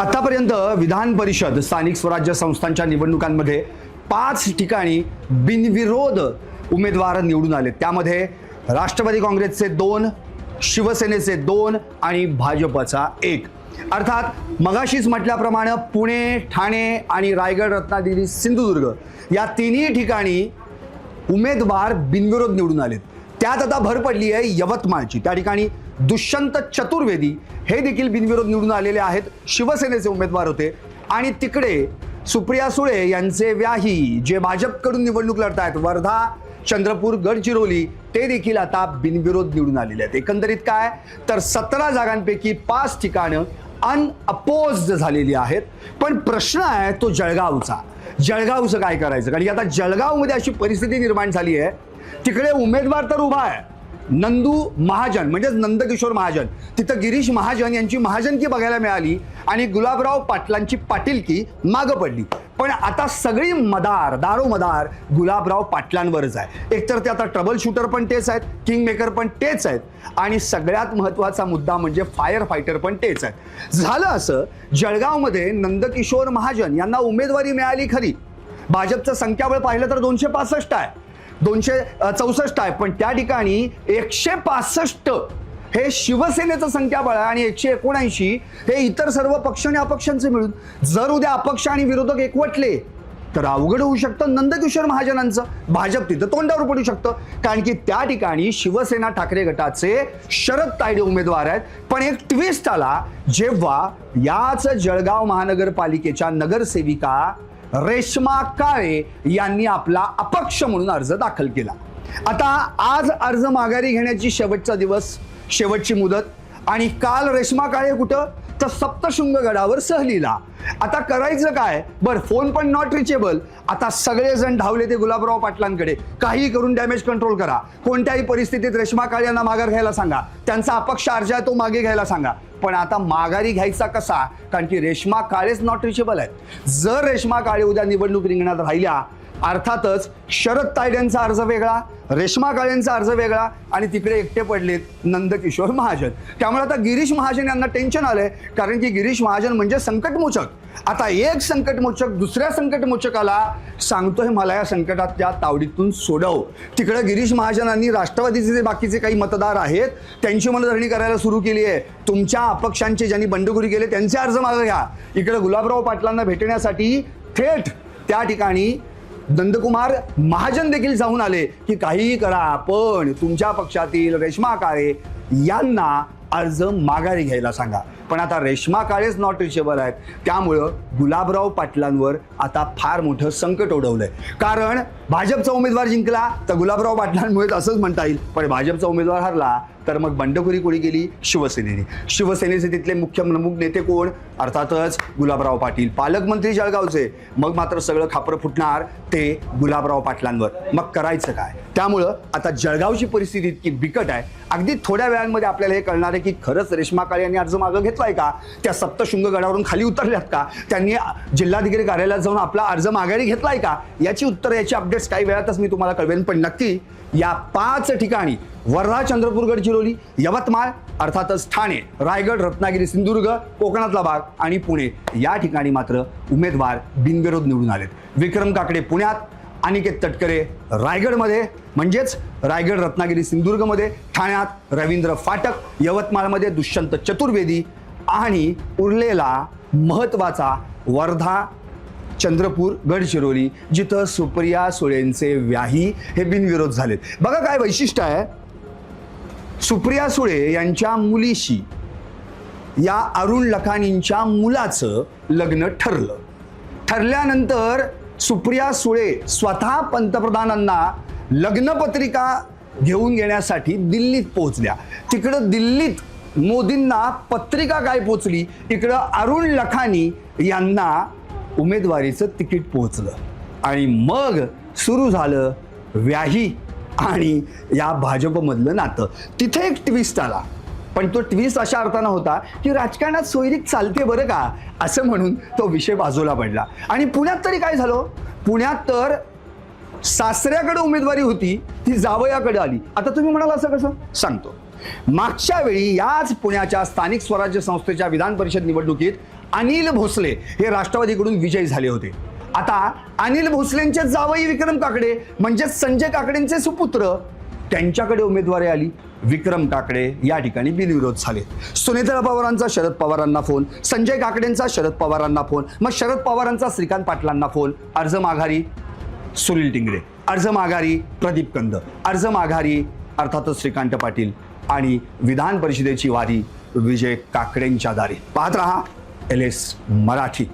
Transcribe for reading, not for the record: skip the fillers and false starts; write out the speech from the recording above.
आतापर्यंत विधान परिषद स्थानिक स्वराज्य संस्थांच्या निवडणुकांमध्ये 5 ठिकाणी बिनविरोध उमेदवार निवडून आले। त्यामध्ये राष्ट्रवादी काँग्रेसचे 2, शिवसेनेचे 2 आणि भाजपचा 1। अर्थात मगाशीच म्हटल्याप्रमाणे पुणे, ठाणे आणि रायगड, रत्नागिरी, सिंधुदुर्ग या तिन्ही ठिकाणी उमेदवार बिनविरोध निवडून आलेत। त्यात आता भर पडली आहे यवतमाळची। त्या ठिकाणी दुष्यंत चतुर्वेदी हे देखील बिनविरोध निवडून आलेले आहेत, शिवसेनेचे उमेदवार होते। आणि तिकडे सुप्रिया सुळे यांचे व्याही जे भाजपकडून निवडणूक लढतायत, वर्धा, चंद्रपूर, गडचिरोली, ते देखील आता बिनविरोध निवडून आलेले आहेत। एकंदरीत काय तर 17 जागांपैकी 5 ठिकाणं अनअपोज्ड झालेली आहेत। पण प्रश्न आहे तो जळगावचं काय करायचं, कारण की आता जळगावमध्ये अशी परिस्थिती निर्माण झाली आहे, तिकडे उमेदवार तर उभा आहे नंदू महाजन म्हणजेच नंदकिशोर महाजन, तिथं गिरीश महाजन यांची महाजनकी बघायला मिळाली आणि गुलाबराव पाटलांची पाटीलकी मागं पडली। पण आता सगळी दारोमदार गुलाबराव पाटलांवरच आहे। एकतर ते आता ट्रबल शूटर पण तेच आहेत, किंग मेकर पण तेच आहेत आणि सगळ्यात महत्त्वाचा मुद्दा म्हणजे फायर फायटर पण तेच आहेत। झालं असं, जळगावमध्ये नंदकिशोर महाजन यांना उमेदवारी मिळाली खरी, भाजपचं संख्याबळ पाहिलं तर 265 आहे, 264 आहे, पण त्या ठिकाणी 165 हे शिवसेनेचं संख्याबळ आहे आणि 179 हे इतर सर्व पक्ष आणि अपक्षांचे मिळून। जर उद्या अपक्ष आणि विरोधक एकवटले तर अवघड होऊ शकतं नंदकिशोर महाजनांचं, भाजप तिथं तोंडावर पडू शकतं, कारण की त्या ठिकाणी शिवसेना ठाकरे गटाचे शरद तायडे उमेदवार आहेत। पण एक ट्विस्ट आला जेव्हा याच जळगाव महानगरपालिकेच्या नगरसेविका रेश्मा काळे यांनी आपला अपक्ष म्हणून अर्ज दाखल केला। आता आज अर्ज माघारी घेण्याची शेवटचा दिवस, शेवटची मुदत, आणि काल रेश्मा काळे कुठं तर सप्तशृंगगडावर सहलीला। आता करायचं काय बरं, फोन पण नॉट रिचेबल। आता सगळेजण धावले ते गुलाबराव पाटलांकडे, काही करून डॅमेज कंट्रोल करा, कोणत्याही परिस्थितीत रेश्मा काळे यांना माघार घ्यायला सांगा, त्यांचा अपक्ष अर्ज आहे तो मागे घ्यायला सांगा। पण आता माघारी घ्यायचा कसा, कारण की रेश्मा काळेच नॉट रिचेबल आहेत। जर रेश्मा काळे उद्या निवडणूक रिंगणात राहिल्या, अर्थातच शरद तायडेंचा अर्ज वेगळा, रेश्मा काळेंचा अर्ज वेगळा, आणि तिकडे एकटे पडलेत नंदकिशोर महाजन। त्यामुळे आता गिरीश महाजन यांना टेन्शन आलंय, कारण की गिरीश महाजन म्हणजे संकटमोचक। आता एक संकटमोचक दुसऱ्या संकटमोचकाला सांगतोय मला या संकटाच्या तावडीतून सोडव। तिकडे गिरीश महाजनांनी राष्ट्रवादीचे जे बाकीचे काही मतदार आहेत त्यांची मनधरणी करायला सुरू केली आहे। तुमच्या अपक्षांचे ज्यांनी बंडखोरी केले त्यांचे अर्ज मागे घ्या। इकडे गुलाबराव पाटलांना भेटण्यासाठी थेट त्या ठिकाणी नंदकुमार महाजन देखील जाऊन आले की काहीही करा पण तुमच्या पक्षातील रेश्मा काळे यांना अर्ज माघारी घ्यायला सांगा। पण आता रेश्मा काळेच नॉट रिचेबल आहेत, त्यामुळं गुलाबराव पाटलांवर आता फार मोठं संकट ओढवलंय। कारण भाजपचा उमेदवार जिंकला तर गुलाबराव पाटलांमुळे असंच म्हणता येईल, पण भाजपचा उमेदवार हरला तर मग बंडखोरी कोणी केली, शिवसेनेने। शिवसेनेचे तिथले मुख्य प्रमुख नेते कोण, अर्थातच गुलाबराव पाटील, पालकमंत्री जळगावचे। मग मात्र सगळं खापर फुटणार ते गुलाबराव पाटलांवर। मग करायचं काय? त्यामुळं आता जळगावची परिस्थिती इतकी बिकट आहे, अगदी थोड्या वेळांमध्ये आपल्याला हे कळणार आहे की खरंच रेश्मा काळे यांनी अर्ज मागं घेतलाय का, त्या सप्तशृंग गडावरून खाली उतरल्यात का, त्यांनी जिल्हाधिकारी कार्यालयात जाऊन आपला अर्ज माघारी घेतलाय का, याची उत्तर, याची अपडेट्स काही वेळातच मी तुम्हाला कळवेन। पण नक्की या 5 ठिकाणी वर्धा, चंद्रपूर, गडचिरोली, यवतमाळ, अर्थातच ठाणे, रायगड, रत्नागिरी, सिंधुदुर्ग, कोकणातला भाग आणि पुणे या ठिकाणी मात्र उमेदवार बिनविरोध निवडून आलेत। विक्रम काकडे पुण्यात, अनिकेत तटकरे रायगडमध्ये म्हणजेच रायगड, रत्नागिरी, सिंधुदुर्गमध्ये, ठाण्यात रवींद्र फाटक, यवतमाळमध्ये दुष्यंत चतुर्वेदी आणि उरलेला महत्त्वाचा वर्धा, चंद्रपूर, गडचिरोली जिथं सुप्रिया सुळेंचे व्याही हे बिनविरोध झालेत। बघा काय वैशिष्ट्य आहे, सुप्रिया सुळे यांच्या मुलीशी या अरुण लखानींच्या मुलाचं लग्न ठरल्यानंतर सुप्रिया सुळे स्वतः पंतप्रधानांना लग्नपत्रिका घेऊन घेण्यासाठी दिल्लीत पोहोचल्या। तिकडं दिल्लीत मोदींना पत्रिका काय पोहोचली, इकडं अरुण लखानी यांना उमेदवारीचं तिकीट पोहोचलं आणि मग सुरू झालं व्याही आणि या भाजपमधलं नातं। तिथे एक ट्विस्ट आला, पण तो ट्विस्ट अशा अर्थानं होता की राजकारणात सोयरीक चालते बरं का, असं म्हणून तो विषय बाजूला पडला। आणि पुण्यात तरी काय झालं, पुण्यात तर सासऱ्याकडे उमेदवारी होती ती जावयाकडे आली। आता तुम्ही म्हणाल असं कसं, सांगतो। मागच्या वेळी याच पुण्याच्या स्थानिक स्वराज्य संस्थेच्या विधान परिषद निवडणुकीत अनिल भोसले हे राष्ट्रवादीकडून विजयी झाले होते. आता अनिल भोसलेंचे जावई विक्रम काकडे म्हणजे संजय काकडेंचे सुपुत्र, त्यांच्याकडे उमेदवारी आली. विक्रम काकडे या ठिकाणी बिनविरोध झाले. सुनेत्रा पवारांचा शरद पवारांना फोन, संजय काकडेंचा शरद पवारांना फोन, मग शरद पवारांचा श्रीकांत पाटलांना फोन. अर्ज माघारी सुनील टिंगरे, अर्ज माघारी प्रदीप कंद, अर्ज माघारी अर्थातच श्रीकांत पाटील आणि विधान परिषदेची वारी विजय काकडेंच्या दारी. पाहत रहा LS मराठी.